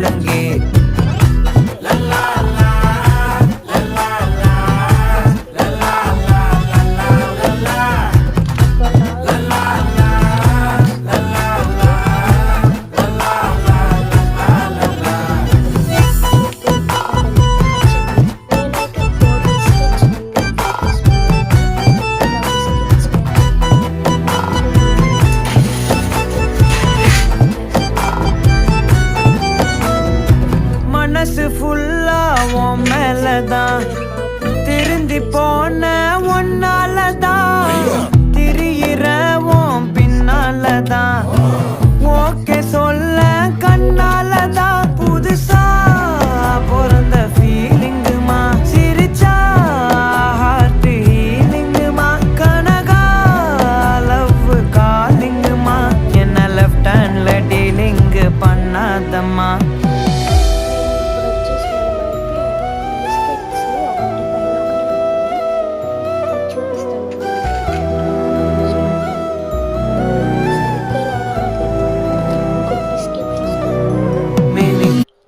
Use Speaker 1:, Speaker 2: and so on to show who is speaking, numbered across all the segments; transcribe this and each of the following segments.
Speaker 1: முழங்கே. மனசு ஃபுல்லா உன் மேலதான், திருந்தி போன ஒன்னாலதான், திரியிற உன் பின்னாலதான், ஓகே சொல்ல கண்ணாலதான், புதுசா பிறந்த ஃபீலிங்குமா, சிரிச்சா ஹார்ட் ஹீலிங்குமா, கனகா லவ் காலிங்குமா, என்ன லெஃப்ட் ஹேண்ட்ல டீலிங் பண்ணாதம்மா.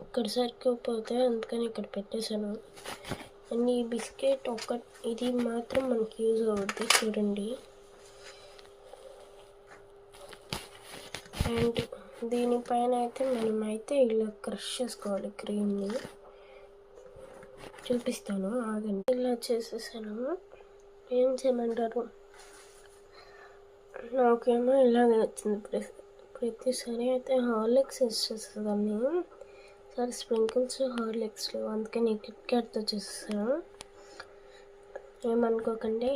Speaker 2: ఇక్కడ సరిపోతే అందుకని ఇక్కడ పెట్టేశాను. అండ్ ఈ బిస్కెట్ ఇది మాత్రం మనకి యూజ్ అవుద్ది చూడండి. అండ్ దీనిపైన అయితే మనమైతే ఇలా క్రష్ చేసుకోవాలి క్రీమ్ని. చూపిస్తాను ఆగండి. ఇలా చేసేసాను. ఏం చేయమంటారు, నాకేమో ఇలాగే వచ్చింది. ప్రతిసారి అయితే హార్లిక్స్ యూజ్ చేసేదాన్ని, సరే స్ప్రింకిల్స్ హార్లిక్స్లో, అందుకని కిట్ క్యాట్తో చేసేసాను. ఏమనుకోకండి.